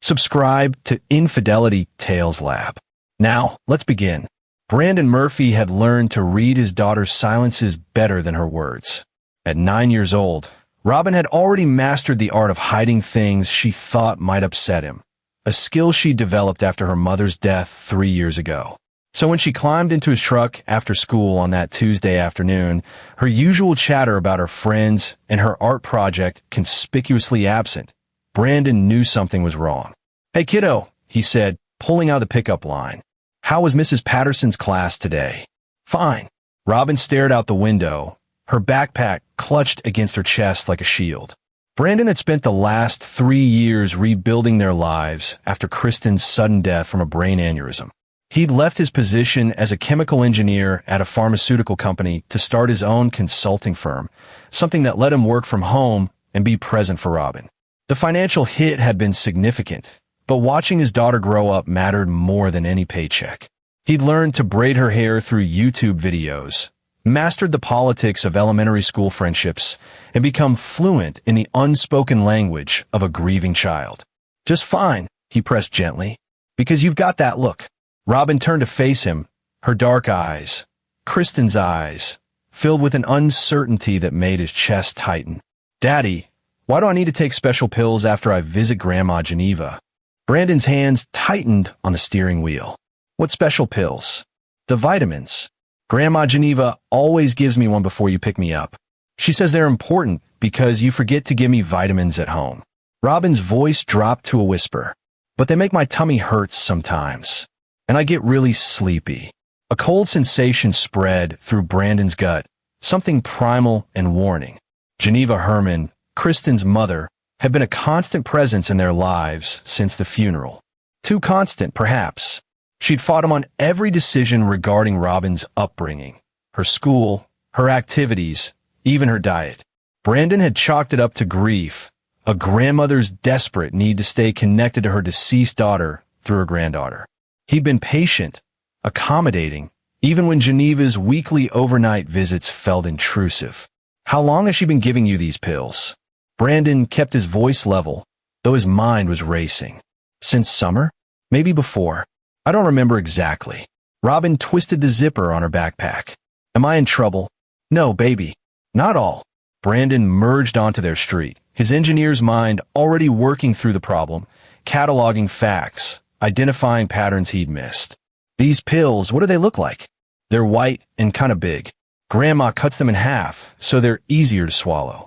Subscribe to Infidelity Tales Lab. Now, let's begin. Brandon Murphy had learned to read his daughter's silences better than her words. At 9 years old, Robin had already mastered the art of hiding things she thought might upset him, a skill she developed after her mother's death 3 years ago. So when she climbed into his truck after school on that Tuesday afternoon, her usual chatter about her friends and her art project conspicuously absent, Brandon knew something was wrong. "Hey kiddo," he said, pulling out the pickup line. "How was Mrs. Patterson's class today?" "Fine." Robin stared out the window, her backpack clutched against her chest like a shield. Brandon had spent the last 3 years rebuilding their lives after Kristen's sudden death from a brain aneurysm. He'd left his position as a chemical engineer at a pharmaceutical company to start his own consulting firm, something that let him work from home and be present for Robin. The financial hit had been significant, but watching his daughter grow up mattered more than any paycheck. He'd learned to braid her hair through YouTube videos, mastered the politics of elementary school friendships, and become fluent in the unspoken language of a grieving child. "Just fine," he pressed gently, "because you've got that look." Robin turned to face him, her dark eyes, Kristen's eyes, filled with an uncertainty that made his chest tighten. "Daddy, why do I need to take special pills after I visit Grandma Geneva?" Brandon's hands tightened on the steering wheel. "What special pills?" "The vitamins. Grandma Geneva always gives me one before you pick me up. She says they're important because you forget to give me vitamins at home." Robin's voice dropped to a whisper. "But they make my tummy hurt sometimes, and I get really sleepy." A cold sensation spread through Brandon's gut, something primal and warning. Geneva Herman, Kristen's mother, had been a constant presence in their lives since the funeral. Too constant, perhaps. She'd fought him on every decision regarding Robin's upbringing, her school, her activities, even her diet. Brandon had chalked it up to grief, a grandmother's desperate need to stay connected to her deceased daughter through her granddaughter. He'd been patient, accommodating, even when Geneva's weekly overnight visits felt intrusive. "How long has she been giving you these pills?" Brandon kept his voice level, though his mind was racing. "Since summer? Maybe before. I don't remember exactly." Robin twisted the zipper on her backpack. "Am I in trouble?" "No, baby. Not all." Brandon merged onto their street, his engineer's mind already working through the problem, cataloging facts, identifying patterns he'd missed. "These pills, what do they look like?" "They're white and kind of big. Grandma cuts them in half, so they're easier to swallow."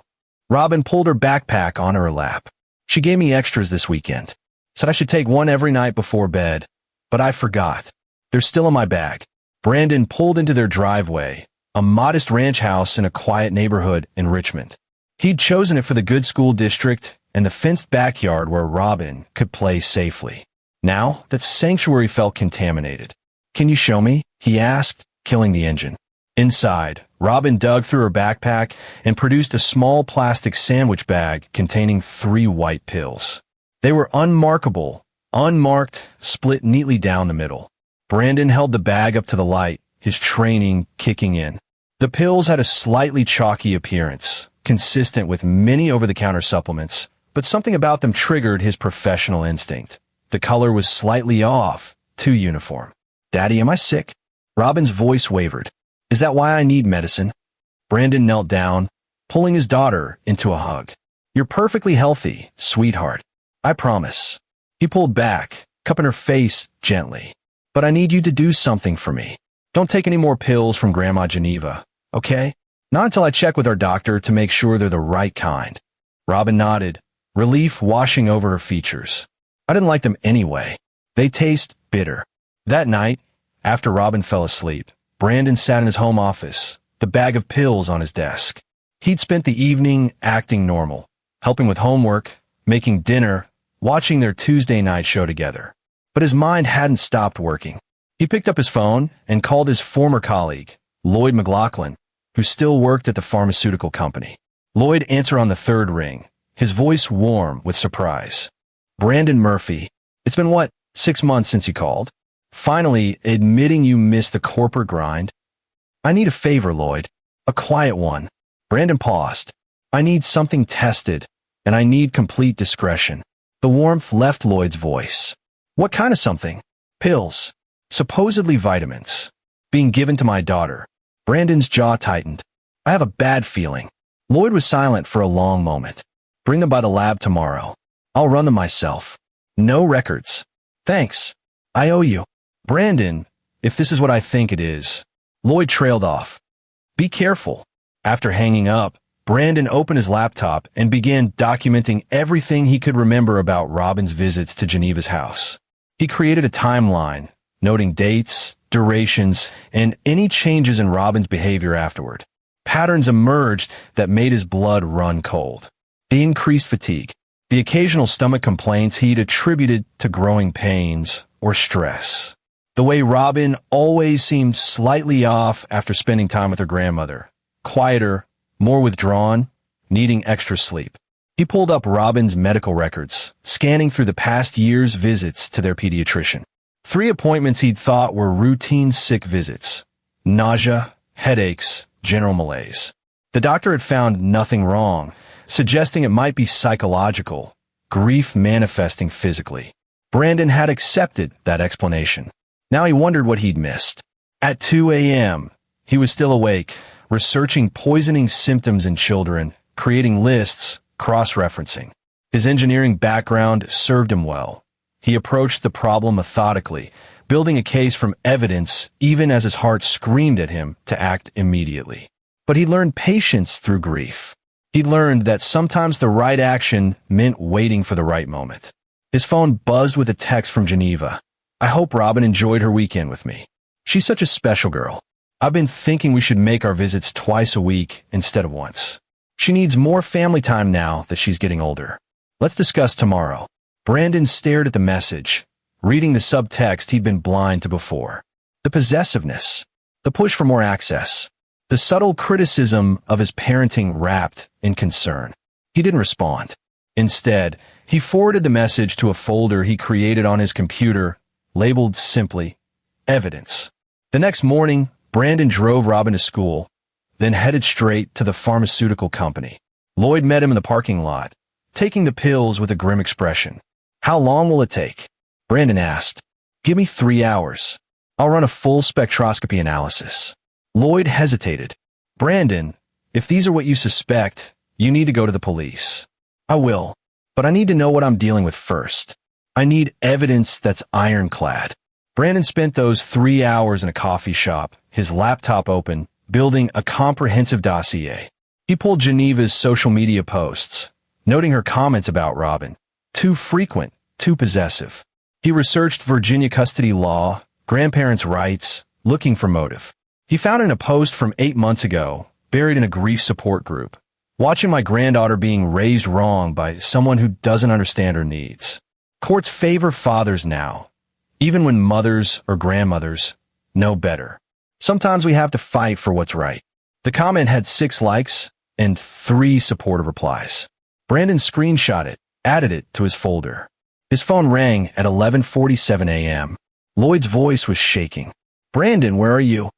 Robin pulled her backpack onto her lap. "She gave me extras this weekend. Said I should take one every night before bed, but I forgot. They're still in my bag." Brandon pulled into their driveway, a modest ranch house in a quiet neighborhood in Richmond. He'd chosen it for the good school district and the fenced backyard where Robin could play safely. Now, that sanctuary felt contaminated. "Can you show me?" he asked, killing the engine. Inside, Robin dug through her backpack and produced a small plastic sandwich bag containing 3 white pills. They were unmarkable, unmarked, split neatly down the middle. Brandon held the bag up to the light, his training kicking in. The pills had a slightly chalky appearance, consistent with many over-the-counter supplements, but something about them triggered his professional instinct. The color was slightly off, too uniform. "Daddy, am I sick?" Robin's voice wavered. "Is that why I need medicine?" Brandon knelt down, pulling his daughter into a hug. "You're perfectly healthy, sweetheart. I promise." He pulled back, cupping her face gently. "But I need you to do something for me. Don't take any more pills from Grandma Geneva, okay? Not until I check with our doctor to make sure they're the right kind." Robin nodded, relief washing over her features. "I didn't like them anyway. They taste bitter." That night, after Robin fell asleep, Brandon sat in his home office, the bag of pills on his desk. He'd spent the evening acting normal, helping with homework, making dinner, watching their Tuesday night show together. But his mind hadn't stopped working. He picked up his phone and called his former colleague, Lloyd McLaughlin, who still worked at the pharmaceutical company. Lloyd answered on the third ring, his voice warm with surprise. "Brandon Murphy, it's been what, 6 months since you called? Finally admitting you missed the corporate grind?" "I need a favor, Lloyd. A quiet one." Brandon paused. "I need something tested, and I need complete discretion." The warmth left Lloyd's voice. What kind of something? Pills. Supposedly vitamins. Being given to my daughter. Brandon's jaw tightened. I have a bad feeling. Lloyd was silent for a long moment. Bring them by the lab tomorrow. I'll run them myself. No records. Thanks. I owe you. Brandon, if this is what I think it is. Lloyd trailed off. Be careful. After hanging up, Brandon opened his laptop and began documenting everything he could remember about Robin's visits to Geneva's house. He created a timeline, noting dates, durations, and any changes in Robin's behavior afterward. Patterns emerged that made his blood run cold. The increased fatigue, the occasional stomach complaints he'd attributed to growing pains or stress. The way Robin always seemed slightly off after spending time with her grandmother. Quieter, more withdrawn, needing extra sleep. He pulled up Robin's medical records, scanning through the past year's visits to their pediatrician. 3 appointments he'd thought were routine sick visits. Nausea, headaches, general malaise. The doctor had found nothing wrong, suggesting it might be psychological, grief manifesting physically. Brandon had accepted that explanation. Now he wondered what he'd missed. At 2 a.m., he was still awake, researching poisoning symptoms in children, creating lists, cross-referencing. His engineering background served him well. He approached the problem methodically, building a case from evidence even as his heart screamed at him to act immediately. But he learned patience through grief. He learned that sometimes the right action meant waiting for the right moment. His phone buzzed with a text from Geneva. I hope Robin enjoyed her weekend with me. She's such a special girl. I've been thinking we should make our visits twice a week instead of once. She needs more family time now that she's getting older. Let's discuss tomorrow. Brandon stared at the message, reading the subtext he'd been blind to before. The possessiveness, the push for more access, the subtle criticism of his parenting wrapped in concern. He didn't respond. Instead, he forwarded the message to a folder he created on his computer, labeled simply, Evidence. The next morning, Brandon drove Robin to school, then headed straight to the pharmaceutical company. Lloyd met him in the parking lot, taking the pills with a grim expression. How long will it take? Brandon asked. Give me 3 hours. I'll run a full spectroscopy analysis. Lloyd hesitated. Brandon, if these are what you suspect, you need to go to the police. I will, but I need to know what I'm dealing with first. I need evidence that's ironclad. Brandon spent those 3 hours in a coffee shop, his laptop open, building a comprehensive dossier. He pulled Geneva's social media posts, noting her comments about Robin. Too frequent, too possessive. He researched Virginia custody law, grandparents' rights, looking for motive. He found in a post from 8 months ago, buried in a grief support group. Watching my granddaughter being raised wrong by someone who doesn't understand her needs. Courts favor fathers now, even when mothers or grandmothers know better. Sometimes we have to fight for what's right. The comment had 6 likes and 3 supportive replies. Brandon screenshot it, added it to his folder. His phone rang at 11:47 a.m. Lloyd's voice was shaking. Brandon, where are you?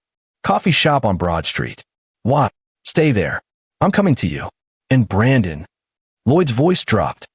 Coffee shop on Broad Street. What? Stay there. I'm coming to you. And Brandon. Lloyd's voice dropped.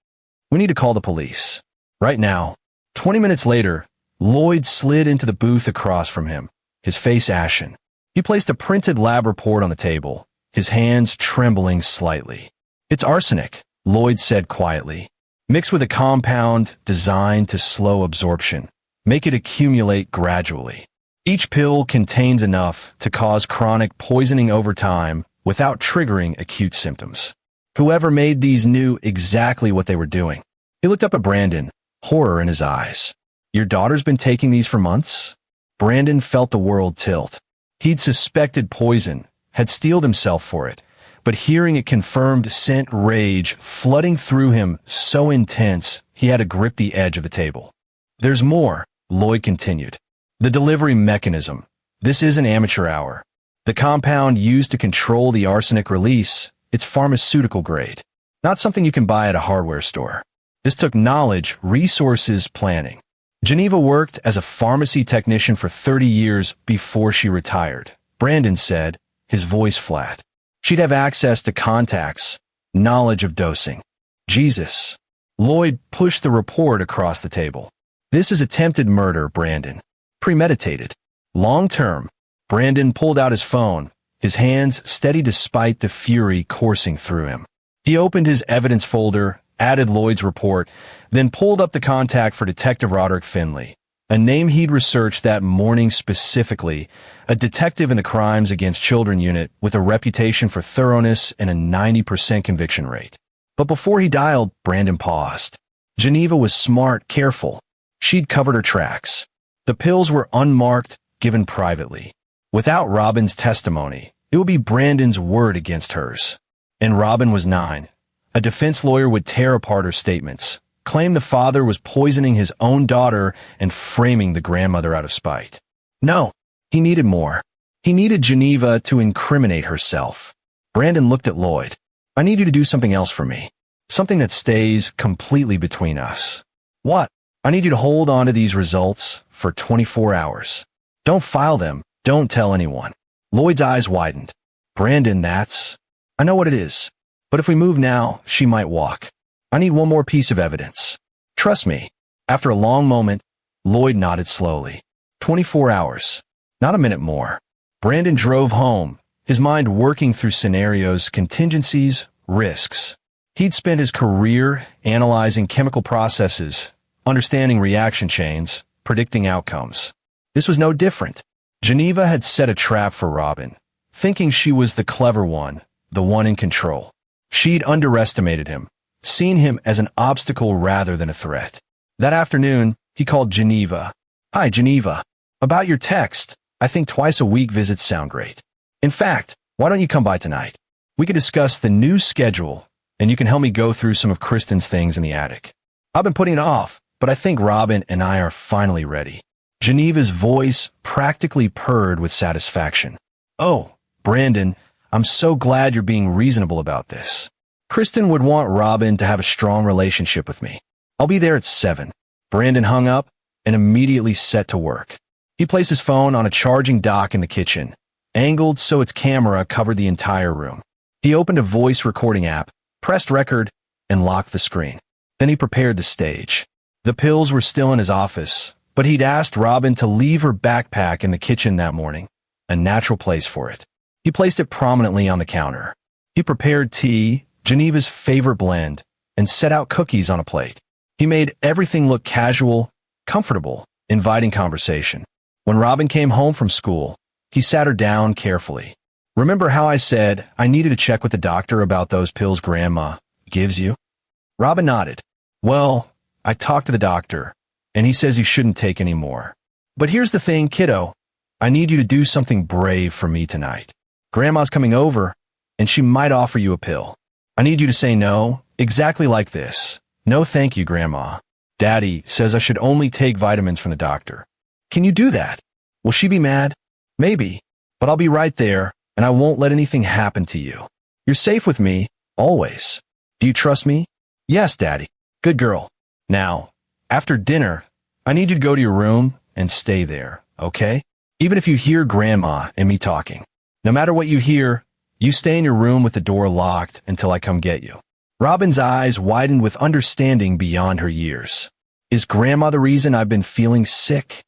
We need to call the police. Right now. 20 minutes later, Lloyd slid into the booth across from him, his face ashen. He placed a printed lab report on the table, his hands trembling slightly. It's arsenic, Lloyd said quietly, mixed with a compound designed to slow absorption, make it accumulate gradually. Each pill contains enough to cause chronic poisoning over time without triggering acute symptoms. Whoever made these knew exactly what they were doing. He looked up at Brandon, horror in his eyes. Your daughter's been taking these for months? Brandon felt the world tilt. He'd suspected poison, had steeled himself for it, but hearing it confirmed sent rage flooding through him so intense he had to grip the edge of the table. There's more, Lloyd continued. The delivery mechanism. This isn't amateur hour. The compound used to control the arsenic release, it's pharmaceutical grade, not something you can buy at a hardware store. This took knowledge, resources, planning. Geneva worked as a pharmacy technician for 30 years before she retired, Brandon said, his voice flat. She'd have access to contacts, knowledge of dosing. Jesus. Lloyd pushed the report across the table. This is attempted murder, Brandon. Premeditated. Long-term. Brandon pulled out his phone, his hands steady despite the fury coursing through him. He opened his evidence folder, added Lloyd's report, then pulled up the contact for Detective Roderick Finley, a name he'd researched that morning specifically, a detective in the Crimes Against Children unit with a reputation for thoroughness and a 90% conviction rate. But before he dialed, Brandon paused. Geneva was smart, careful. She'd covered her tracks. The pills were unmarked, given privately. Without Robin's testimony, it would be Brandon's word against hers. And Robin was 9. A defense lawyer would tear apart her statements, claim the father was poisoning his own daughter and framing the grandmother out of spite. No, he needed more. He needed Geneva to incriminate herself. Brandon looked at Lloyd. I need you to do something else for me. Something that stays completely between us. What? I need you to hold on to these results for 24 hours. Don't file them. Don't tell anyone. Lloyd's eyes widened. Brandon, I know what it is. But if we move now, she might walk. I need one more piece of evidence. Trust me. After a long moment, Lloyd nodded slowly. 24 hours. Not a minute more. Brandon drove home, his mind working through scenarios, contingencies, risks. He'd spent his career analyzing chemical processes, understanding reaction chains, predicting outcomes. This was no different. Geneva had set a trap for Robin, thinking she was the clever one, the one in control. She'd underestimated him, seen him as an obstacle rather than a threat. That afternoon, he called Geneva. Hi, Geneva. About your text, I think twice-a-week visits sound great. In fact, why don't you come by tonight? We could discuss the new schedule, and you can help me go through some of Kristen's things in the attic. I've been putting it off, but I think Robin and I are finally ready. Geneva's voice practically purred with satisfaction. Oh, Brandon, I'm so glad you're being reasonable about this. Kristen would want Robin to have a strong relationship with me. I'll be there at 7. Brandon hung up and immediately set to work. He placed his phone on a charging dock in the kitchen, angled so its camera covered the entire room. He opened a voice recording app, pressed record, and locked the screen. Then he prepared the stage. The pills were still in his office, but he'd asked Robin to leave her backpack in the kitchen that morning, a natural place for it. He placed it prominently on the counter. He prepared tea, Geneva's favorite blend, and set out cookies on a plate. He made everything look casual, comfortable, inviting conversation. When Robin came home from school, he sat her down carefully. Remember how I said I needed to check with the doctor about those pills Grandma gives you? Robin nodded. Well, I talked to the doctor, and he says you shouldn't take any more. But here's the thing, kiddo. I need you to do something brave for me tonight. Grandma's coming over, and she might offer you a pill. I need you to say no, exactly like this. No thank you, Grandma. Daddy says I should only take vitamins from the doctor. Can you do that? Will she be mad? Maybe, but I'll be right there, and I won't let anything happen to you. You're safe with me, always. Do you trust me? Yes, Daddy. Good girl. Now, after dinner, I need you to go to your room and stay there, okay? Even if you hear Grandma and me talking. No matter what you hear, you stay in your room with the door locked until I come get you. Robin's eyes widened with understanding beyond her years. Is Grandma the reason I've been feeling sick?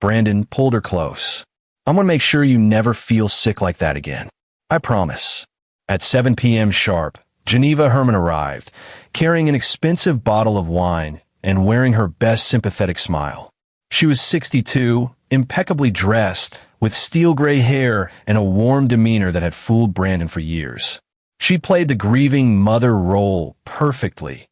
Brandon pulled her close. I'm going to make sure you never feel sick like that again. I promise. At 7 p.m. sharp, Geneva Herman arrived, carrying an expensive bottle of wine and wearing her best sympathetic smile. She was 62, impeccably dressed, with steel gray hair and a warm demeanor that had fooled Brandon for years. She played the grieving mother role perfectly,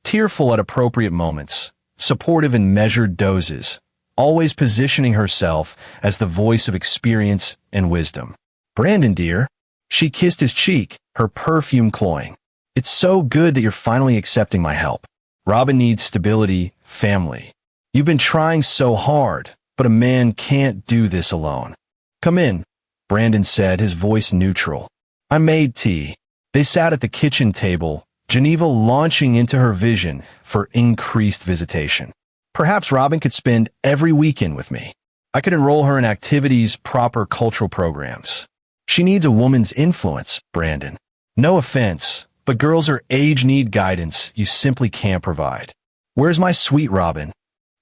tearful at appropriate moments, supportive in measured doses, always positioning herself as the voice of experience and wisdom. Brandon, dear. She kissed his cheek, her perfume cloying. It's so good that you're finally accepting my help. Robin needs stability, family. You've been trying so hard, but a man can't do this alone. Come in, Brandon said, his voice neutral. I made tea. They sat at the kitchen table, Geneva launching into her vision for increased visitation. Perhaps Robin could spend every weekend with me. I could enroll her in activities, proper cultural programs. She needs a woman's influence, Brandon. No offense, But girls her age need guidance you simply can't provide. Where's my sweet Robin?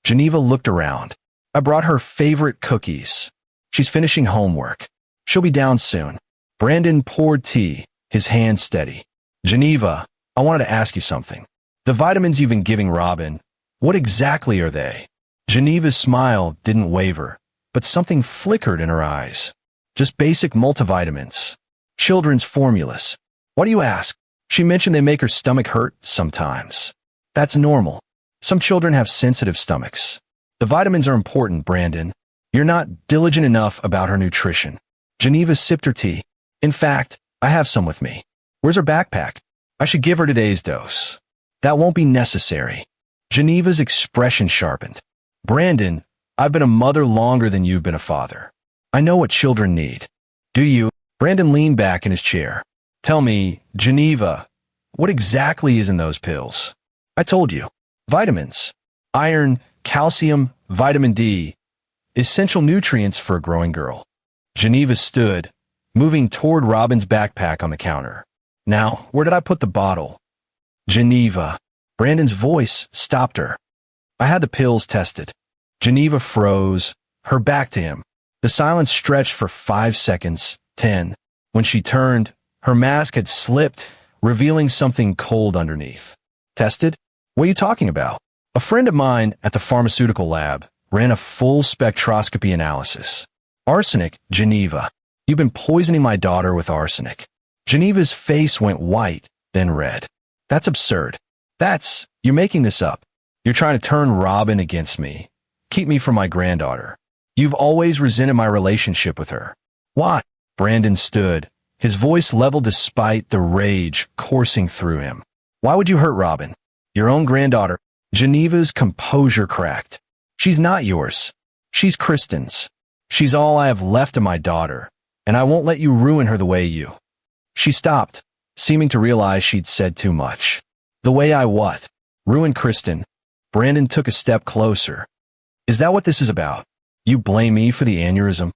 Geneva looked around. I brought her favorite cookies. She's finishing homework. She'll be down soon. Brandon poured tea, his hand steady. Geneva, I wanted to ask you something. The vitamins you've been giving Robin, what exactly are they? Geneva's smile didn't waver, but something flickered in her eyes. Just basic multivitamins. Children's formulas. Why do you ask? She mentioned they make her stomach hurt sometimes. That's normal. Some children have sensitive stomachs. The vitamins are important, Brandon. You're not diligent enough about her nutrition. Geneva sipped her tea. In fact, I have some with me. Where's her backpack? I should give her today's dose. That won't be necessary. Geneva's expression sharpened. Brandon, I've been a mother longer than you've been a father. I know what children need. Do you? Brandon leaned back in his chair. Tell me, Geneva, what exactly is in those pills? I told you. Vitamins. Iron, calcium, vitamin D. Essential nutrients for a growing girl. Geneva stood, moving toward Robin's backpack on the counter. Now, where did I put the bottle? Geneva. Brandon's voice stopped her. I had the pills tested. Geneva froze, her back to him. The silence stretched for 5 seconds, 10. When she turned, her mask had slipped, revealing something cold underneath. Tested? What are you talking about? A friend of mine at the pharmaceutical lab ran a full spectroscopy analysis. Arsenic, Geneva. You've been poisoning my daughter with arsenic. Geneva's face went white, then red. That's absurd. You're making this up. You're trying to turn Robin against me. Keep me from my granddaughter. You've always resented my relationship with her. Why? Brandon stood, his voice level despite the rage coursing through him. Why would you hurt Robin? Your own granddaughter. Geneva's composure cracked. She's not yours. She's Kristen's. She's all I have left of my daughter, and I won't let you ruin her the way you. She stopped, seeming to realize she'd said too much. The way I what? Ruin Kristen. Brandon took a step closer. Is that what this is about? You blame me for the aneurysm?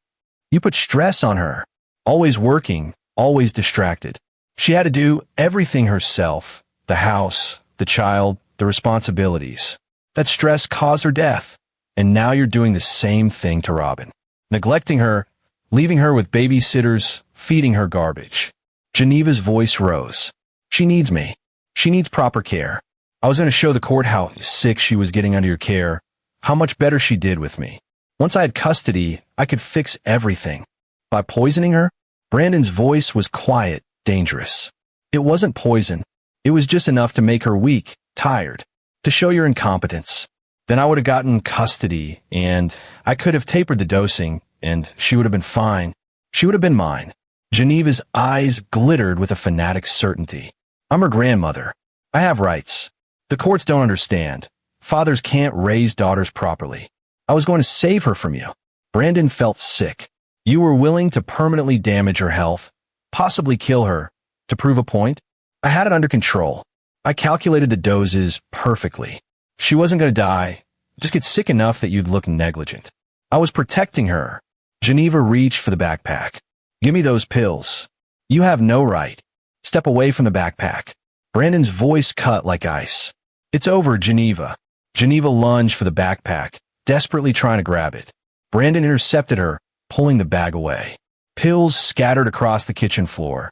You put stress on her. Always working, always distracted. She had to do everything herself. The house, the child, the responsibilities. That stress caused her death. And now you're doing the same thing to Robin. Neglecting her, leaving her with babysitters, feeding her garbage. Geneva's voice rose. She needs me. She needs proper care. I was going to show the court how sick she was getting under your care, how much better she did with me. Once I had custody, I could fix everything. By poisoning her? Brandon's voice was quiet, dangerous. It wasn't poison. It was just enough to make her weak, tired, to show your incompetence. Then I would have gotten custody, and I could have tapered the dosing, and she would have been fine. She would have been mine. Geneva's eyes glittered with a fanatic's certainty. I'm her grandmother. I have rights. The courts don't understand. Fathers can't raise daughters properly. I was going to save her from you. Brandon felt sick. You were willing to permanently damage her health, possibly kill her, to prove a point? I had it under control. I calculated the doses perfectly. She wasn't going to die, just get sick enough that you'd look negligent. I was protecting her. Geneva reached for the backpack. Give me those pills. You have no right. Step away from the backpack. Brandon's voice cut like ice. It's over, Geneva. Geneva lunged for the backpack, desperately trying to grab it. Brandon intercepted her, pulling the bag away. Pills scattered across the kitchen floor.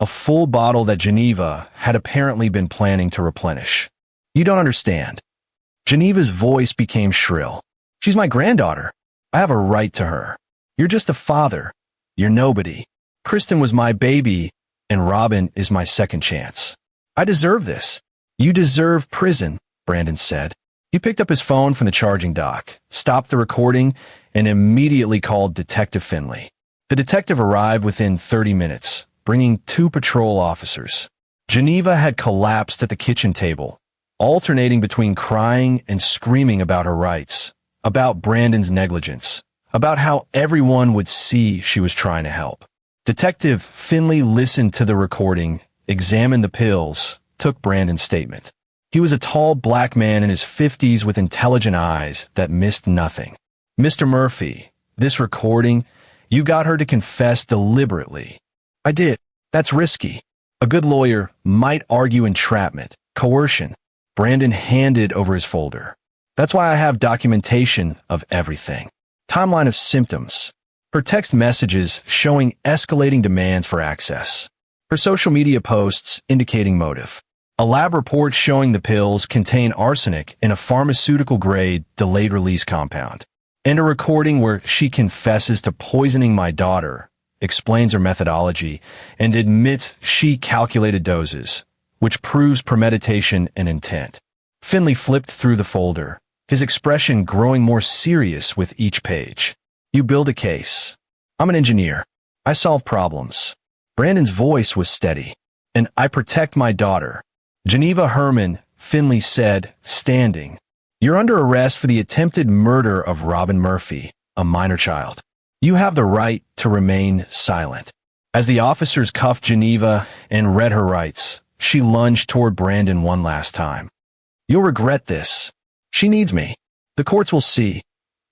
A full bottle that Geneva had apparently been planning to replenish. You don't understand. Geneva's voice became shrill. She's my granddaughter. I have a right to her. You're just a father. You're nobody. Kristen was my baby, and Robin is my second chance. I deserve this. You deserve prison, Brandon said. He picked up his phone from the charging dock, stopped the recording, and immediately called Detective Finley. The detective arrived within 30 minutes, bringing 2 patrol officers. Geneva had collapsed at the kitchen table, alternating between crying and screaming about her rights, about Brandon's negligence, about how everyone would see she was trying to help. Detective Finley listened to the recording, examined the pills, took Brandon's statement. He was a tall black man in his 50s with intelligent eyes that missed nothing. Mr. Murphy, this recording, you got her to confess deliberately. I did. That's risky. A good lawyer might argue entrapment, coercion. Brandon handed over his folder. That's why I have documentation of everything. Timeline of symptoms. Her text messages showing escalating demands for access. Her social media posts indicating motive. A lab report showing the pills contain arsenic in a pharmaceutical-grade delayed-release compound. And a recording where she confesses to poisoning my daughter, explains her methodology, and admits she calculated doses, which proves premeditation and intent. Finley flipped through the folder, his expression growing more serious with each page. You build a case. I'm an engineer. I solve problems. Brandon's voice was steady. And I protect my daughter. Geneva Herman, Finley said, standing. You're under arrest for the attempted murder of Robin Murphy, a minor child. You have the right to remain silent. As the officers cuffed Geneva and read her rights, she lunged toward Brandon one last time. You'll regret this. She needs me. The courts will see.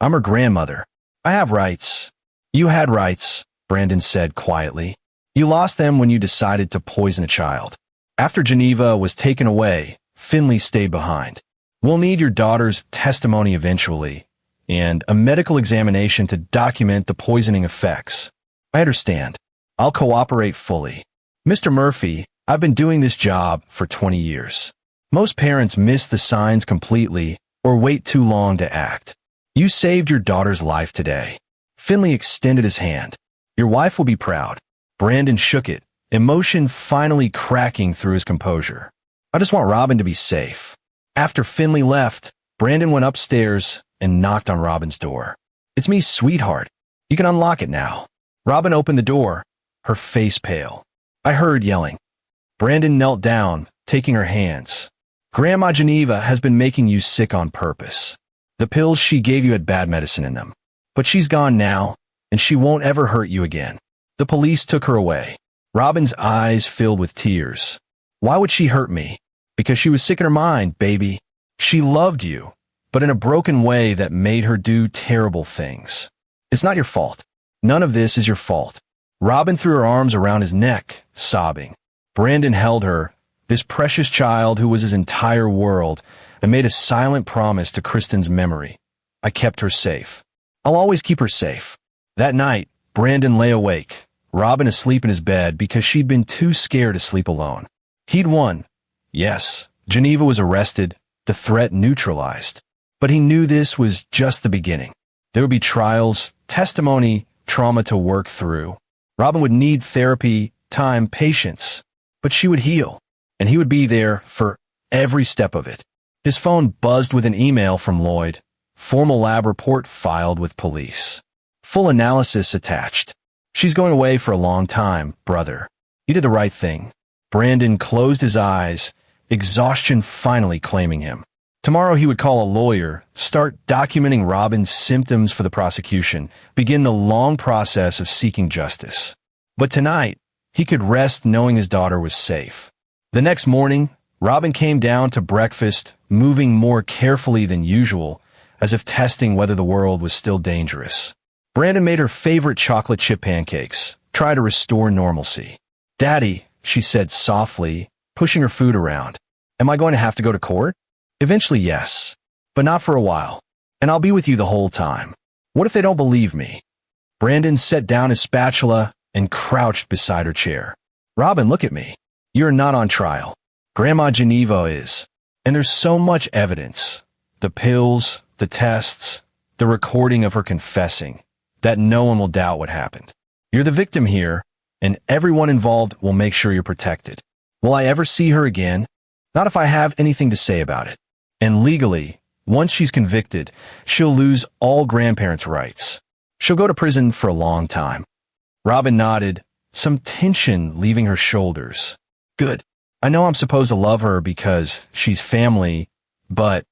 I'm her grandmother. I have rights. You had rights, Brandon said quietly. You lost them when you decided to poison a child. After Geneva was taken away, Finley stayed behind. We'll need your daughter's testimony eventually, and a medical examination to document the poisoning effects. I understand. I'll cooperate fully. Mr. Murphy, I've been doing this job for 20 years. Most parents miss the signs completely or wait too long to act. You saved your daughter's life today. Finley extended his hand. Your wife will be proud. Brandon shook it, emotion finally cracking through his composure. I just want Robin to be safe. After Finley left, Brandon went upstairs and knocked on Robin's door. It's me, sweetheart. You can unlock it now. Robin opened the door, her face pale. I heard yelling. Brandon knelt down, taking her hands. Grandma Geneva has been making you sick on purpose. The pills she gave you had bad medicine in them. But she's gone now, and she won't ever hurt you again. The police took her away. Robin's eyes filled with tears. Why would she hurt me? Because she was sick in her mind, baby. She loved you, but in a broken way that made her do terrible things. It's not your fault. None of this is your fault. Robin threw her arms around his neck, sobbing. Brandon held her, this precious child who was his entire world, and made a silent promise to Kristen's memory. I kept her safe. I'll always keep her safe. That night, Brandon lay awake, Robin asleep in his bed because she'd been too scared to sleep alone. He'd won. Yes, Geneva was arrested, the threat neutralized. But he knew this was just the beginning. There would be trials, testimony, trauma to work through. Robin would need therapy, time, patience. But she would heal, and he would be there for every step of it. His phone buzzed with an email from Lloyd. Formal lab report filed with police. Full analysis attached. She's going away for a long time, brother. You did the right thing. Brandon closed his eyes, exhaustion finally claiming him. Tomorrow he would call a lawyer, start documenting Robin's symptoms for the prosecution, begin the long process of seeking justice. But tonight, he could rest knowing his daughter was safe. The next morning, Robin came down to breakfast, moving more carefully than usual, as if testing whether the world was still dangerous. Brandon made her favorite chocolate chip pancakes, try to restore normalcy. Daddy, she said softly, pushing her food around. Am I going to have to go to court? Eventually, yes. But not for a while. And I'll be with you the whole time. What if they don't believe me? Brandon set down his spatula and crouched beside her chair. Robin, look at me. You're not on trial. Grandma Geneva is. And there's so much evidence. The pills, the tests, the recording of her confessing, that no one will doubt what happened. You're the victim here, and everyone involved will make sure you're protected. Will I ever see her again? Not if I have anything to say about it. And legally, once she's convicted, she'll lose all grandparents' rights. She'll go to prison for a long time. Robin nodded, some tension leaving her shoulders. Good. I know I'm supposed to love her because she's family, but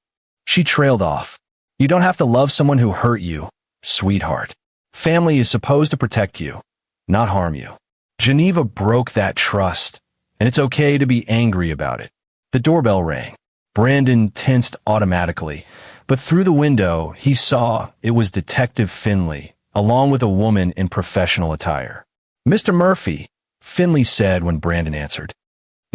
she trailed off. You don't have to love someone who hurt you, sweetheart. Family is supposed to protect you, not harm you. Geneva broke that trust, and it's okay to be angry about it. The doorbell rang. Brandon tensed automatically, but through the window he saw it was Detective Finley, along with a woman in professional attire. Mr. Murphy, Finley said when Brandon answered.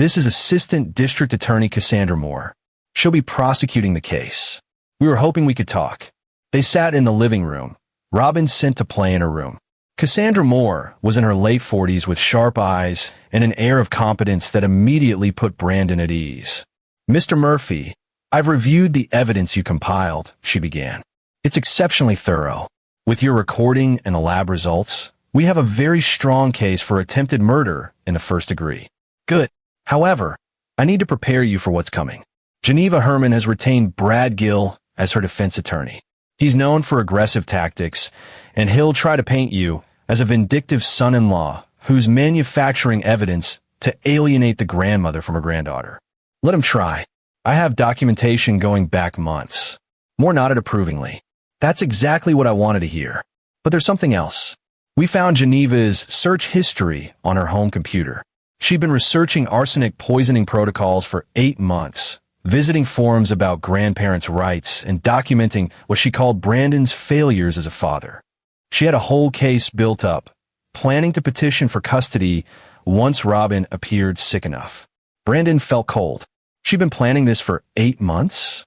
This is Assistant District Attorney Cassandra Moore. She'll be prosecuting the case. We were hoping we could talk. They sat in the living room. Robin sent to play in her room. Cassandra Moore was in her late 40s with sharp eyes and an air of competence that immediately put Brandon at ease. Mr. Murphy, I've reviewed the evidence you compiled, she began. It's exceptionally thorough. With your recording and the lab results, we have a very strong case for attempted murder in the first degree. Good. However, I need to prepare you for what's coming. Geneva Herman has retained Brad Gill as her defense attorney. He's known for aggressive tactics, and he'll try to paint you as a vindictive son-in-law who's manufacturing evidence to alienate the grandmother from her granddaughter. Let him try. I have documentation going back months. Moore nodded approvingly. That's exactly what I wanted to hear. But there's something else. We found Geneva's search history on her home computer. She'd been researching arsenic poisoning protocols for 8 months, visiting forums about grandparents' rights and documenting what she called Brandon's failures as a father. She had a whole case built up, planning to petition for custody once Robin appeared sick enough. Brandon felt cold. She'd been planning this for 8 months?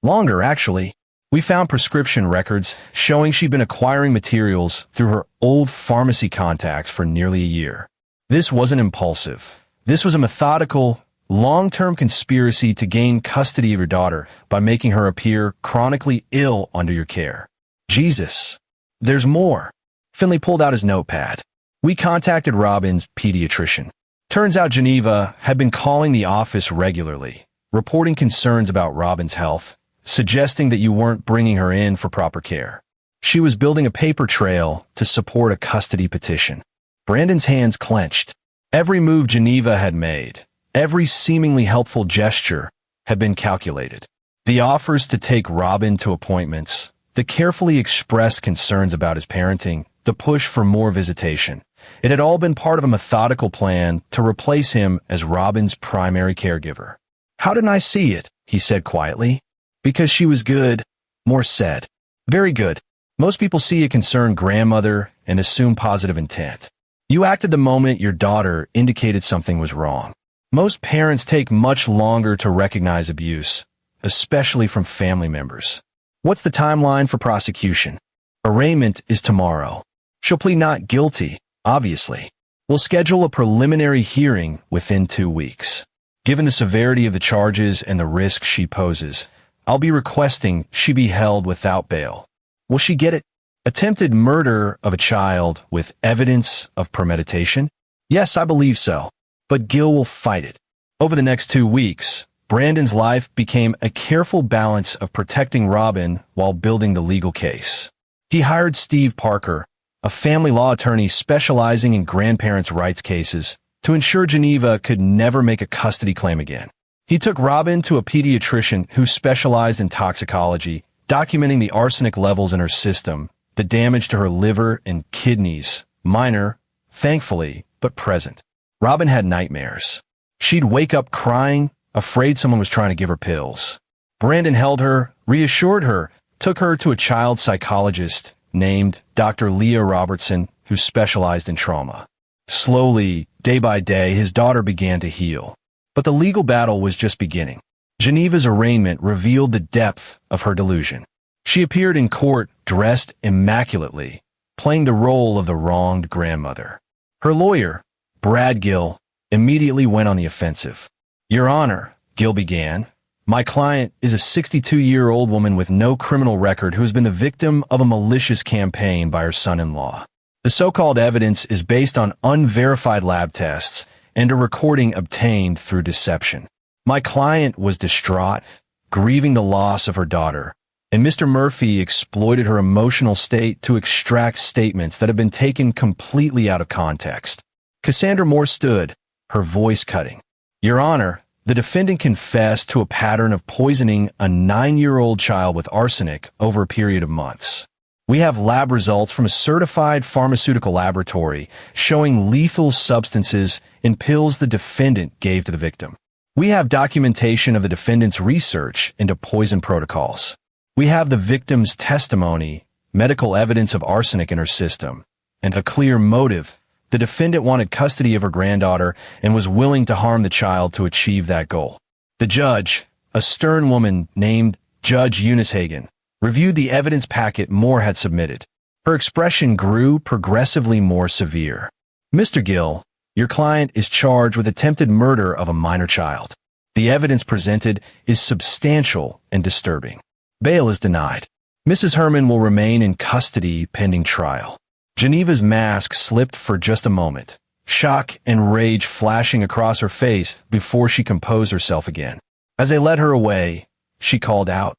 Longer, actually. We found prescription records showing she'd been acquiring materials through her old pharmacy contacts for nearly a year. This wasn't impulsive. This was a methodical, long-term conspiracy to gain custody of your daughter by making her appear chronically ill under your care. Jesus. There's more. Finley pulled out his notepad. We contacted Robin's pediatrician. Turns out Geneva had been calling the office regularly, reporting concerns about Robin's health, suggesting that you weren't bringing her in for proper care. She was building a paper trail to support a custody petition. Brandon's hands clenched. Every move Geneva had made, every seemingly helpful gesture, had been calculated. The offers to take Robin to appointments, the carefully expressed concerns about his parenting, the push for more visitation. It had all been part of a methodical plan to replace him as Robin's primary caregiver. How didn't I see it? He said quietly. Because she was good, Moore said. Very good. Most people see a concerned grandmother and assume positive intent. You acted the moment your daughter indicated something was wrong. Most parents take much longer to recognize abuse, especially from family members. What's the timeline for prosecution? Arraignment is tomorrow. She'll plead not guilty, obviously. We'll schedule a preliminary hearing within 2 weeks. Given the severity of the charges and the risk she poses, I'll be requesting she be held without bail. Will she get it? Attempted murder of a child with evidence of premeditation? Yes, I believe so. But Gill will fight it. Over the next 2 weeks, Brandon's life became a careful balance of protecting Robin while building the legal case. He hired Steve Parker, a family law attorney specializing in grandparents' rights cases, to ensure Geneva could never make a custody claim again. He took Robin to a pediatrician who specialized in toxicology, documenting the arsenic levels in her system, the damage to her liver and kidneys, minor, thankfully, but present. Robin had nightmares. She'd wake up crying, afraid someone was trying to give her pills. Brandon held her, reassured her, took her to a child psychologist named Dr. Leah Robertson, who specialized in trauma. Slowly, day by day, his daughter began to heal. But the legal battle was just beginning. Geneva's arraignment revealed the depth of her delusion. She appeared in court dressed immaculately, playing the role of the wronged grandmother. Her lawyer, Brad Gill, immediately went on the offensive. Your Honor, Gill began, my client is a 62-year-old woman with no criminal record who has been the victim of a malicious campaign by her son-in-law. The so-called evidence is based on unverified lab tests and a recording obtained through deception. My client was distraught, grieving the loss of her daughter, and Mr. Murphy exploited her emotional state to extract statements that have been taken completely out of context. Cassandra Moore stood, her voice cutting. Your Honor, the defendant confessed to a pattern of poisoning a 9-year-old child with arsenic over a period of months. We have lab results from a certified pharmaceutical laboratory showing lethal substances in pills the defendant gave to the victim. We have documentation of the defendant's research into poison protocols. We have the victim's testimony, medical evidence of arsenic in her system, and a clear motive, The defendant wanted custody of her granddaughter and was willing to harm the child to achieve that goal. The judge, a stern woman named Judge Eunice Hagen, reviewed the evidence packet Moore had submitted. Her expression grew progressively more severe. "Mr. Gill, your client is charged with attempted murder of a minor child. The evidence presented is substantial and disturbing. Bail is denied. Mrs. Herman will remain in custody pending trial." Geneva's mask slipped for just a moment, shock and rage flashing across her face before she composed herself again. As they led her away, she called out,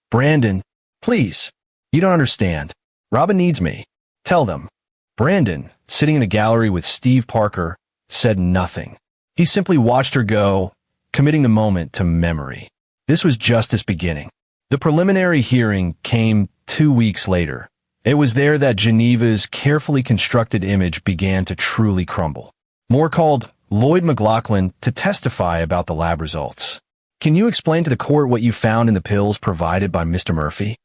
"Brandon, please. You don't understand. Robin needs me. Tell them." Brandon, sitting in the gallery with Steve Parker, said nothing. He simply watched her go, committing the moment to memory. This was justice beginning. The preliminary hearing came 2 weeks later. It was there that Geneva's carefully constructed image began to truly crumble. Moore called Lloyd McLaughlin to testify about the lab results. "Can you explain to the court what you found in the pills provided by Mr. Murphy?"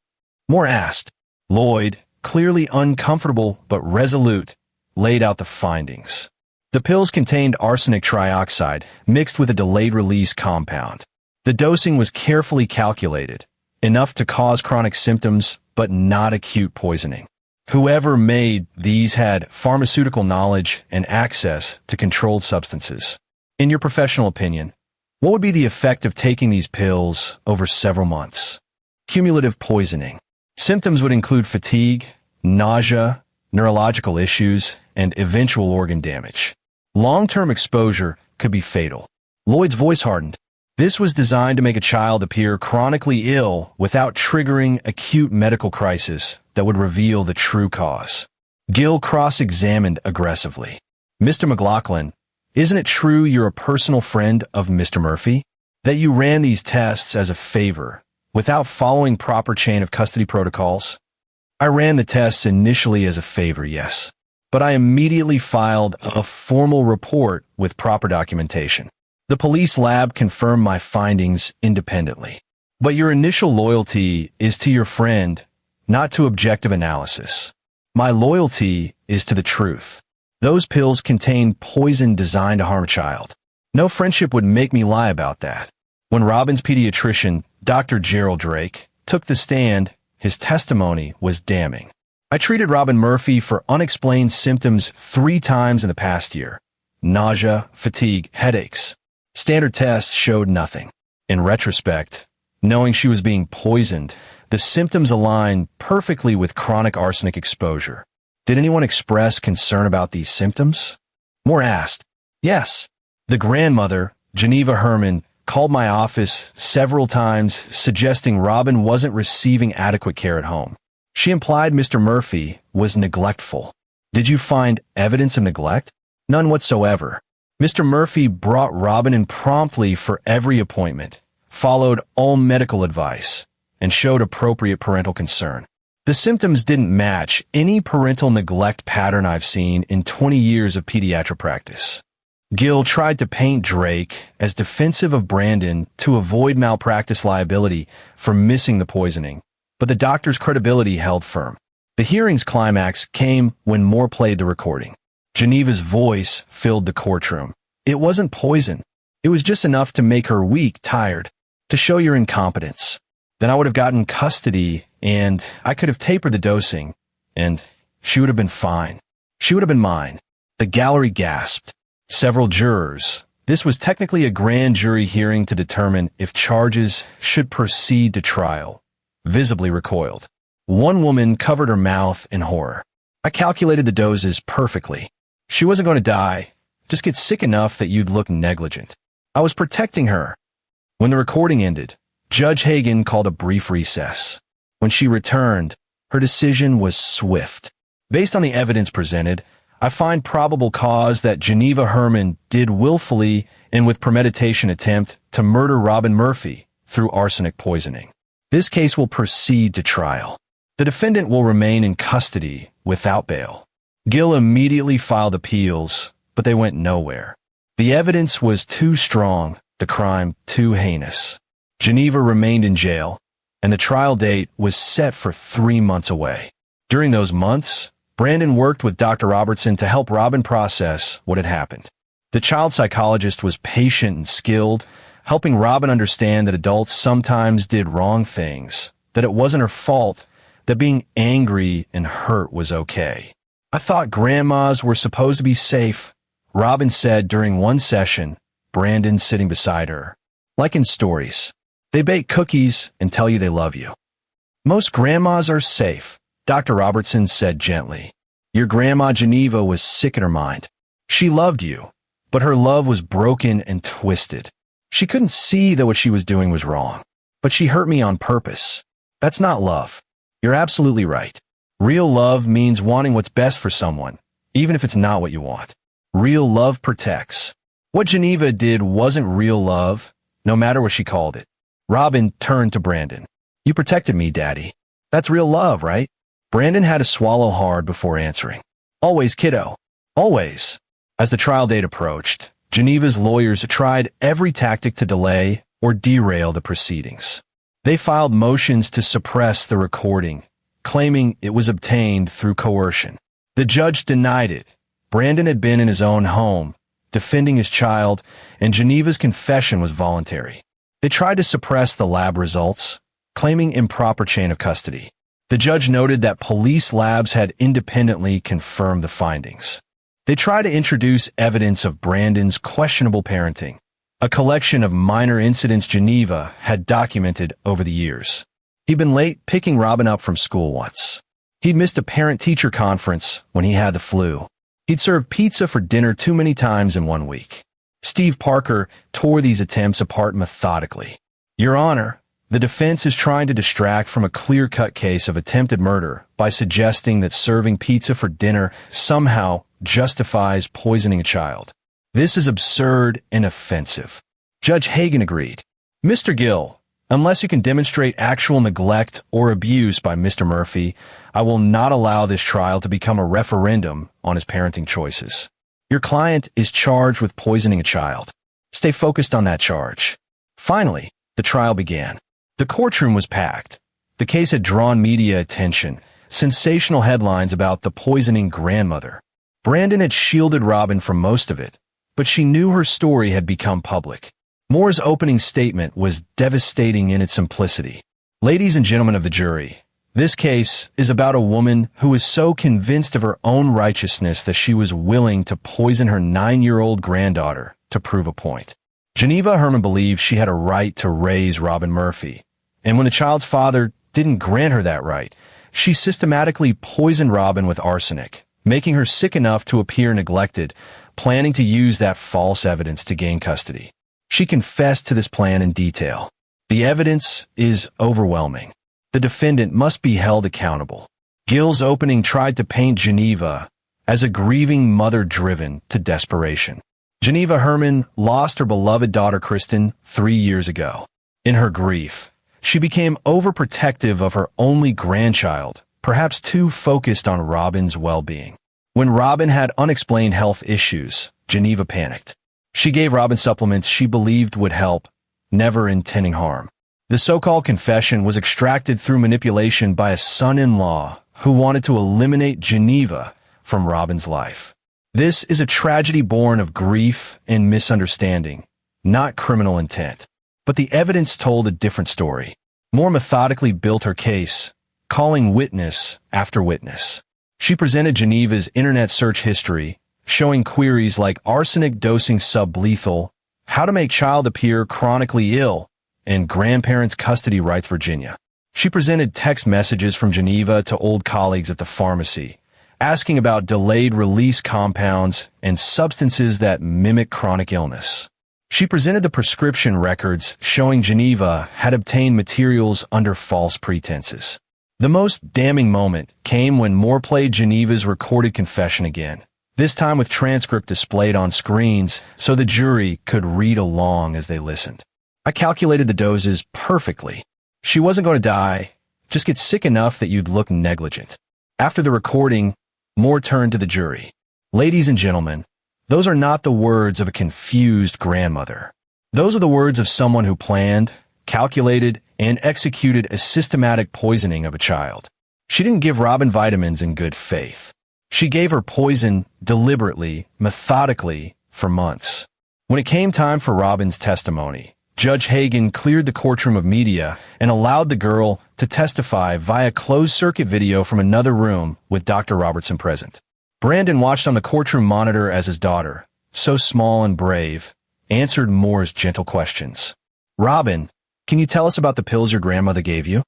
Moore asked. Lloyd, clearly uncomfortable but resolute, laid out the findings. The pills contained arsenic trioxide mixed with a delayed-release compound. The dosing was carefully calculated, enough to cause chronic symptoms but not acute poisoning. Whoever made these had pharmaceutical knowledge and access to controlled substances. In your professional opinion, what would be the effect of taking these pills over several months? Cumulative poisoning. Symptoms would include fatigue, nausea, neurological issues, and eventual organ damage. Long-term exposure could be fatal. Lloyd's voice hardened. This was designed to make a child appear chronically ill without triggering acute medical crisis that would reveal the true cause. Gill cross-examined aggressively. "Mr. McLaughlin, isn't it true you're a personal friend of Mr. Murphy? That you ran these tests as a favor, without following proper chain of custody protocols?" "I ran the tests initially as a favor, yes. But I immediately filed a formal report with proper documentation. The police lab confirmed my findings independently. But your initial loyalty is to your friend, not to objective analysis. My loyalty is to the truth. Those pills contain poison designed to harm a child. No friendship would make me lie about that." When Robin's pediatrician, Dr. Gerald Drake, took the stand, his testimony was damning. "I treated Robin Murphy for unexplained symptoms 3 times in the past year. Nausea, fatigue, headaches. Standard tests showed nothing. In retrospect, knowing she was being poisoned, the symptoms aligned perfectly with chronic arsenic exposure. Did anyone express concern about these symptoms?" Moore asked. "Yes. The grandmother, Geneva Herman, called my office several times suggesting Robin wasn't receiving adequate care at home. She implied Mr. Murphy was neglectful." "Did you find evidence of neglect?" "None whatsoever. Mr. Murphy brought Robin in promptly for every appointment, followed all medical advice, and showed appropriate parental concern. The symptoms didn't match any parental neglect pattern I've seen in 20 years of pediatric practice." Gill tried to paint Drake as defensive of Brandon to avoid malpractice liability for missing the poisoning, but the doctor's credibility held firm. The hearing's climax came when Moore played the recording. Geneva's voice filled the courtroom. "It wasn't poison. It was just enough to make her weak, tired, to show your incompetence. Then I would have gotten custody, and I could have tapered the dosing, and she would have been fine. She would have been mine." The gallery gasped. Several jurors. This was technically a grand jury hearing to determine if charges should proceed to trial. Visibly recoiled. One woman covered her mouth in horror. "I calculated the doses perfectly. She wasn't going to die, just get sick enough that you'd look negligent. I was protecting her." When the recording ended, Judge Hagen called a brief recess. When she returned, her decision was swift. "Based on the evidence presented, I find probable cause that Geneva Herman did willfully and with premeditation attempt to murder Robin Murphy through arsenic poisoning. This case will proceed to trial. The defendant will remain in custody without bail." Gill immediately filed appeals, but they went nowhere. The evidence was too strong, the crime too heinous. Geneva remained in jail, and the trial date was set for 3 months away. During those months, Brandon worked with Dr. Robertson to help Robin process what had happened. The child psychologist was patient and skilled, helping Robin understand that adults sometimes did wrong things, that it wasn't her fault, that being angry and hurt was okay. "I thought grandmas were supposed to be safe," Robin said during one session, Brandon sitting beside her. "Like in stories. They bake cookies and tell you they love you." "Most grandmas are safe," Dr. Robertson said gently. "Your grandma Geneva was sick in her mind. She loved you, but her love was broken and twisted. She couldn't see that what she was doing was wrong. But she hurt me on purpose. That's not love." "You're absolutely right. Real love means wanting what's best for someone, even if it's not what you want. Real love protects." What Geneva did wasn't real love, no matter what she called it. Robin turned to Brandon. "You protected me, Daddy. That's real love, right?" Brandon had to swallow hard before answering. "Always, kiddo. Always." As the trial date approached, Geneva's lawyers tried every tactic to delay or derail the proceedings. They filed motions to suppress the recording, claiming it was obtained through coercion. The judge denied it. Brandon had been in his own home, defending his child, and Geneva's confession was voluntary. They tried to suppress the lab results, claiming improper chain of custody. The judge noted that police labs had independently confirmed the findings. They tried to introduce evidence of Brandon's questionable parenting, a collection of minor incidents Geneva had documented over the years. He'd been late picking Robin up from school once. He'd missed a parent-teacher conference when he had the flu. He'd served pizza for dinner too many times in 1 week. Steve Parker tore these attempts apart methodically. "Your Honor, the defense is trying to distract from a clear-cut case of attempted murder by suggesting that serving pizza for dinner somehow justifies poisoning a child. This is absurd and offensive." Judge Hagan agreed. "Mr. Gill, unless you can demonstrate actual neglect or abuse by Mr. Murphy, I will not allow this trial to become a referendum on his parenting choices. Your client is charged with poisoning a child. Stay focused on that charge." Finally, the trial began. The courtroom was packed. The case had drawn media attention, sensational headlines about the poisoning grandmother. Brandon had shielded Robin from most of it, but she knew her story had become public. Moore's opening statement was devastating in its simplicity. "Ladies and gentlemen of the jury, this case is about a woman who was so convinced of her own righteousness that she was willing to poison her 9-year-old granddaughter to prove a point. Geneva Herman believed she had a right to raise Robin Murphy, and when the child's father didn't grant her that right, she systematically poisoned Robin with arsenic, making her sick enough to appear neglected, planning to use that false evidence to gain custody. She confessed to this plan in detail. The evidence is overwhelming. The defendant must be held accountable." Gill's opening tried to paint Geneva as a grieving mother driven to desperation. Geneva Herman lost her beloved daughter Kristen 3 years ago. In her grief, she became overprotective of her only grandchild, perhaps too focused on Robin's well-being. When Robin had unexplained health issues, Geneva panicked. She gave Robin supplements she believed would help, never intending harm. The so-called confession was extracted through manipulation by a son-in-law who wanted to eliminate Geneva from Robin's life. This is a tragedy born of grief and misunderstanding, not criminal intent. But the evidence told a different story. Moore methodically built her case, calling witness after witness. She presented Geneva's internet search history, showing queries like arsenic dosing sublethal, how to make child appear chronically ill, and grandparents' custody rights Virginia. She presented text messages from Geneva to old colleagues at the pharmacy, asking about delayed release compounds and substances that mimic chronic illness. She presented the prescription records showing Geneva had obtained materials under false pretenses. The most damning moment came when Moore played Geneva's recorded confession again, this time with transcript displayed on screens so the jury could read along as they listened. "I calculated the doses perfectly. She wasn't going to die, just get sick enough that you'd look negligent." After the recording, Moore turned to the jury. "Ladies and gentlemen, those are not the words of a confused grandmother. Those are the words of someone who planned, calculated, and executed a systematic poisoning of a child. She didn't give Robin vitamins in good faith. She gave her poison deliberately, methodically, for months. When it came time for Robin's testimony, Judge Hagen cleared the courtroom of media and allowed the girl to testify via closed-circuit video from another room with Dr. Robertson present. Brandon watched on the courtroom monitor as his daughter, so small and brave, answered Moore's gentle questions. "Robin, can you tell us about the pills your grandmother gave you?"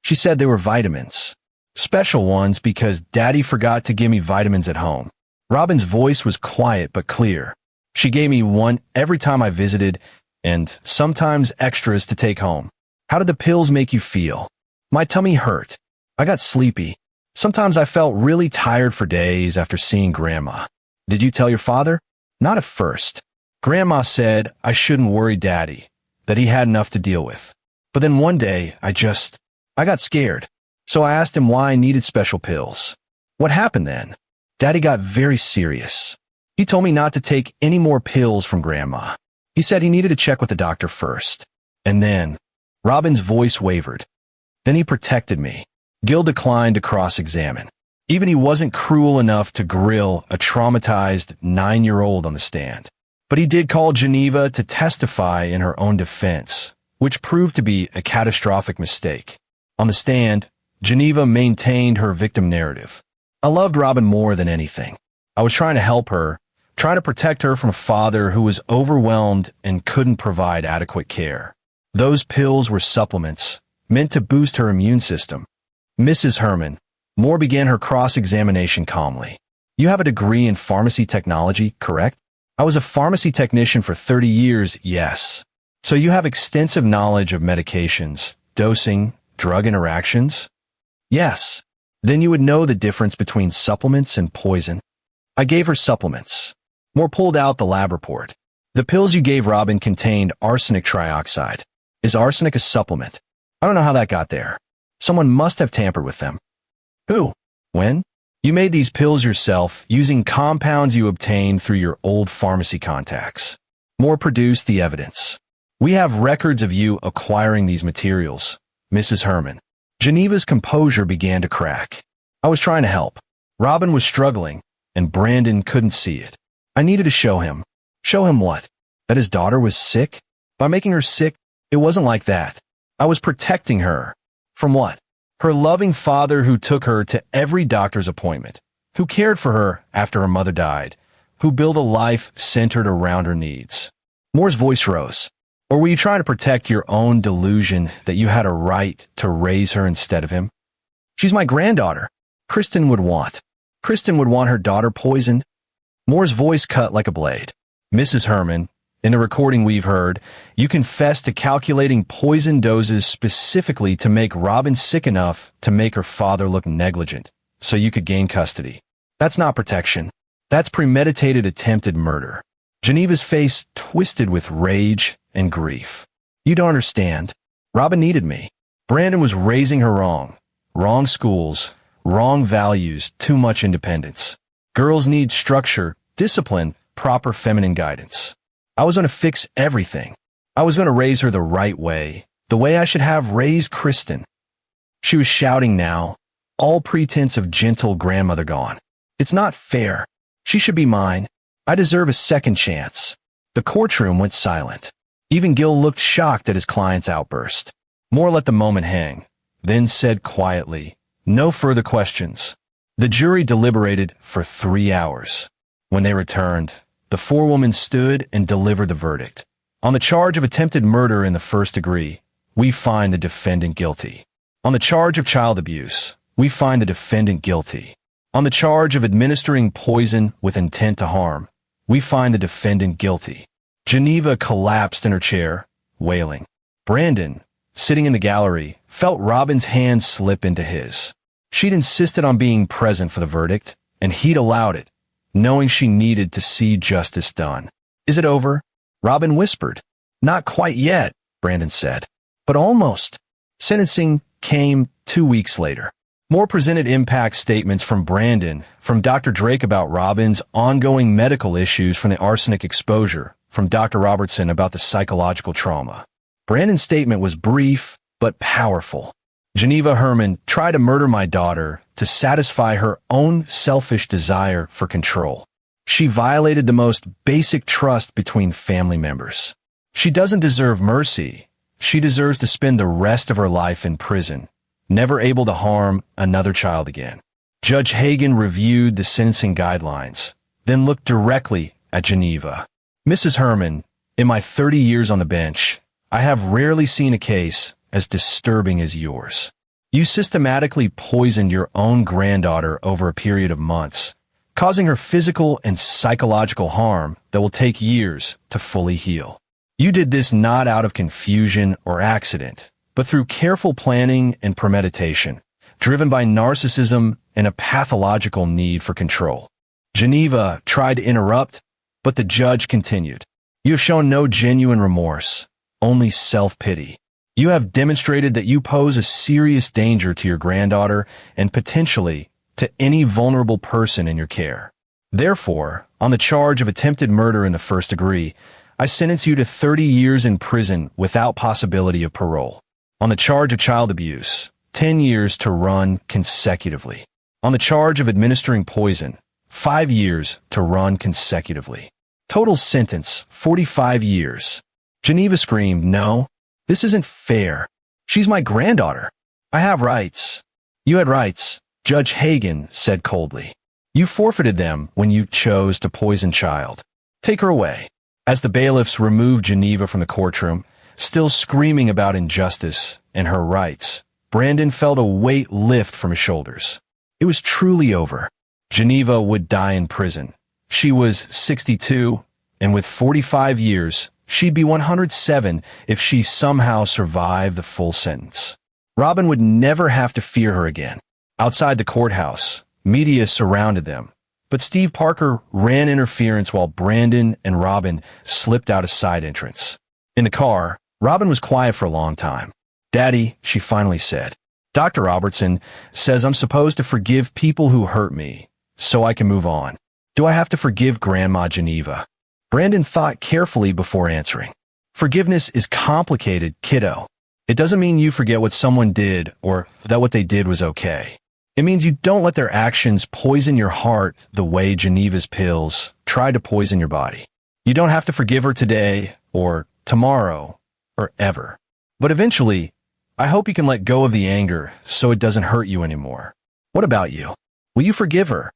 She said they were vitamins. "Special ones because Daddy forgot to give me vitamins at home." Robin's voice was quiet but clear. "She gave me one every time I visited, and sometimes extras to take home." "How did the pills make you feel?" "My tummy hurt. I got sleepy. Sometimes I felt really tired for days after seeing Grandma." "Did you tell your father?" "Not at first. Grandma said I shouldn't worry Daddy, that he had enough to deal with. But then one day, I got scared. So I asked him why I needed special pills." "What happened then?" "Daddy got very serious. He told me not to take any more pills from Grandma. He said he needed to check with the doctor first. And then," Robin's voice wavered, "then he protected me." Gil declined to cross-examine. Even he wasn't cruel enough to grill a traumatized 9-year-old on the stand. But he did call Geneva to testify in her own defense, which proved to be a catastrophic mistake. On the stand, Geneva maintained her victim narrative. "I loved Robin more than anything. I was trying to help her, trying to protect her from a father who was overwhelmed and couldn't provide adequate care. Those pills were supplements, meant to boost her immune system." "Mrs. Herman," Moore began her cross-examination calmly. "You have a degree in pharmacy technology, correct?" "I was a pharmacy technician for 30 years, yes." "So you have extensive knowledge of medications, dosing, drug interactions?" "Yes." "Then you would know the difference between supplements and poison." "I gave her supplements." Moore pulled out the lab report. "The pills you gave Robin contained arsenic trioxide. Is arsenic a supplement?" "I don't know how that got there. Someone must have tampered with them." "Who? When?" "You made these pills yourself using compounds you obtained through your old pharmacy contacts." Moore produced the evidence. "We have records of you acquiring these materials, Mrs. Herman." Geneva's composure began to crack. "I was trying to help. Robin was struggling, and Brandon couldn't see it. I needed to show him." "Show him what?" "That his daughter was sick?" "By making her sick, it wasn't like that. I was protecting her." "From what?" "Her loving father who took her to every doctor's appointment, who cared for her after her mother died, who built a life centered around her needs." Moore's voice rose. "Or were you trying to protect your own delusion that you had a right to raise her instead of him?" "She's my granddaughter. Kristen would want her daughter poisoned." Moore's voice cut like a blade. "Mrs. Herman, in the recording we've heard, you confessed to calculating poison doses specifically to make Robin sick enough to make her father look negligent, so you could gain custody. That's not protection. That's premeditated attempted murder." Geneva's face twisted with rage and grief. "You don't understand. Robin needed me. Brandon was raising her wrong. Wrong schools, wrong values, too much independence. Girls need structure, discipline, proper feminine guidance. I was going to fix everything. I was going to raise her the right way, the way I should have raised Kristen." She was shouting now, all pretense of gentle grandmother gone. "It's not fair. She should be mine. I deserve a second chance." The courtroom went silent. Even Gil looked shocked at his client's outburst. Moore let the moment hang, then said quietly, "No further questions." The jury deliberated for 3 hours. When they returned, the forewoman stood and delivered the verdict. "On the charge of attempted murder in the first degree, we find the defendant guilty. On the charge of child abuse, we find the defendant guilty. On the charge of administering poison with intent to harm, we find the defendant guilty." Geneva collapsed in her chair, wailing. Brandon, sitting in the gallery, felt Robin's hand slip into his. She'd insisted on being present for the verdict, and he'd allowed it, knowing she needed to see justice done. "Is it over?" Robin whispered. "Not quite yet," Brandon said. "But almost." Sentencing came 2 weeks later. Moore presented impact statements from Brandon, from Dr. Drake about Robin's ongoing medical issues from the arsenic exposure, from Dr. Robertson about the psychological trauma. Brandon's statement was brief, but powerful. Geneva Herman tried to murder my daughter to satisfy her own selfish desire for control. She violated the most basic trust between family members. She doesn't deserve mercy. She deserves to spend the rest of her life in prison, never able to harm another child again. Judge Hagan reviewed the sentencing guidelines, then looked directly at Geneva. Mrs. Herman, in my 30 years on the bench, I have rarely seen a case as disturbing as yours. You systematically poisoned your own granddaughter over a period of months, causing her physical and psychological harm that will take years to fully heal. You did this not out of confusion or accident, but through careful planning and premeditation, driven by narcissism and a pathological need for control. Geneva tried to interrupt, but the judge continued. You have shown no genuine remorse, only self-pity. You have demonstrated that you pose a serious danger to your granddaughter and potentially to any vulnerable person in your care. Therefore, on the charge of attempted murder in the first degree, I sentence you to 30 years in prison without possibility of parole. On the charge of child abuse, 10 years to run consecutively. On the charge of administering poison, 5 years to run consecutively. Total sentence, 45 years. Geneva screamed, "No, this isn't fair. She's my granddaughter. I have rights." "You had rights," Judge Hagan said coldly. "You forfeited them when you chose to poison child. Take her away." As the bailiffs removed Geneva from the courtroom, still screaming about injustice and her rights, Brandon felt a weight lift from his shoulders. It was truly over. Geneva would die in prison. She was 62, and with 45 years, she'd be 107 if she somehow survived the full sentence. Robin would never have to fear her again. Outside the courthouse, media surrounded them, but Steve Parker ran interference while Brandon and Robin slipped out a side entrance. In the car, Robin was quiet for a long time. "Daddy," she finally said, "Dr. Robertson says I'm supposed to forgive people who hurt me, so I can move on. Do I have to forgive Grandma Geneva?" Brandon thought carefully before answering. "Forgiveness is complicated, kiddo. It doesn't mean you forget what someone did or that what they did was okay. It means you don't let their actions poison your heart the way Geneva's pills tried to poison your body. You don't have to forgive her today or tomorrow or ever. But eventually, I hope you can let go of the anger so it doesn't hurt you anymore. What about you? Will you forgive her?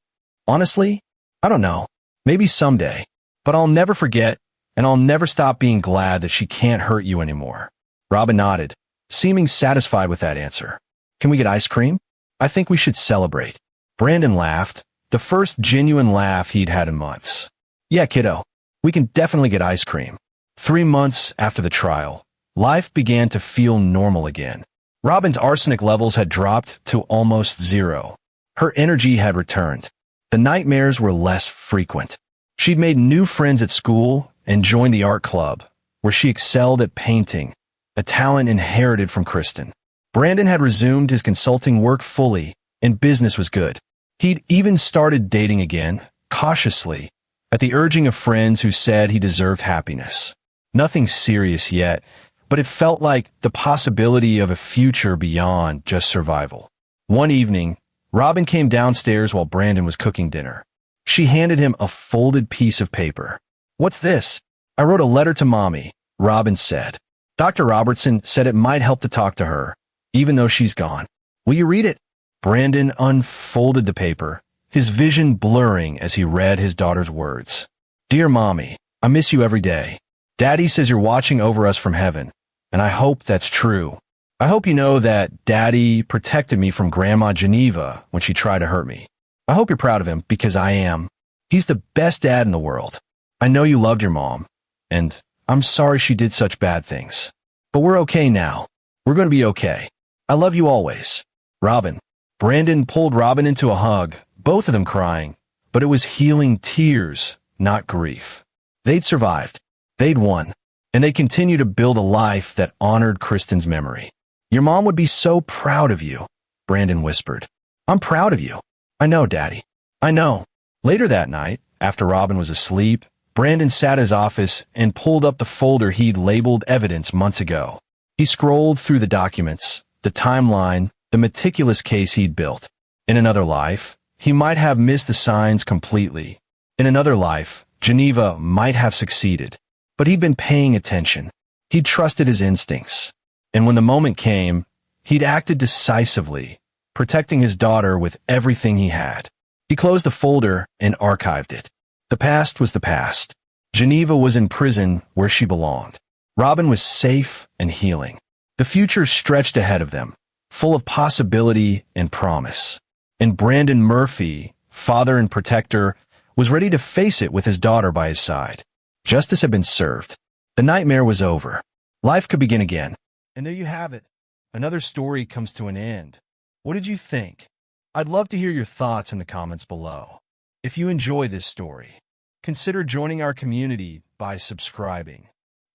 Honestly, I don't know. Maybe someday. But I'll never forget, and I'll never stop being glad that she can't hurt you anymore." Robin nodded, seeming satisfied with that answer. "Can we get ice cream? I think we should celebrate." Brandon laughed, the first genuine laugh he'd had in months. "Yeah, kiddo, we can definitely get ice cream." 3 months after the trial, life began to feel normal again. Robin's arsenic levels had dropped to almost zero. Her energy had returned. The nightmares were less frequent. She'd made new friends at school and joined the art club, where she excelled at painting, a talent inherited from Kristen. Brandon had resumed his consulting work fully, and business was good. He'd even started dating again, cautiously, at the urging of friends who said he deserved happiness. Nothing serious yet, but it felt like the possibility of a future beyond just survival. One evening, Robin came downstairs while Brandon was cooking dinner. She handed him a folded piece of paper. "What's this?" "I wrote a letter to Mommy," Robin said. "Dr. Robertson said it might help to talk to her, even though she's gone. Will you read it?" Brandon unfolded the paper, his vision blurring as he read his daughter's words. "Dear Mommy, I miss you every day. Daddy says you're watching over us from heaven, and I hope that's true. I hope you know that Daddy protected me from Grandma Geneva when she tried to hurt me. I hope you're proud of him, because I am. He's the best dad in the world. I know you loved your mom, and I'm sorry she did such bad things. But we're okay now. We're going to be okay. I love you always. Robin." Brandon pulled Robin into a hug, both of them crying, but it was healing tears, not grief. They'd survived. They'd won. And they continued to build a life that honored Kristen's memory. "Your mom would be so proud of you," Brandon whispered. "I'm proud of you." "I know, Daddy. I know." Later that night, after Robin was asleep, Brandon sat in his office and pulled up the folder he'd labeled evidence months ago. He scrolled through the documents, the timeline, the meticulous case he'd built. In another life, he might have missed the signs completely. In another life, Geneva might have succeeded. But he'd been paying attention. He'd trusted his instincts. And when the moment came, he'd acted decisively, protecting his daughter with everything he had. He closed the folder and archived it. The past was the past. Geneva was in prison where she belonged. Robin was safe and healing. The future stretched ahead of them, full of possibility and promise. And Brandon Murphy, father and protector, was ready to face it with his daughter by his side. Justice had been served. The nightmare was over. Life could begin again. And there you have it. Another story comes to an end. What did you think? I'd love to hear your thoughts in the comments below. If you enjoy this story, consider joining our community by subscribing.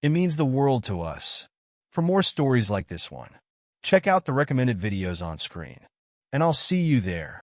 It means the world to us. For more stories like this one, check out the recommended videos on screen. And I'll see you there.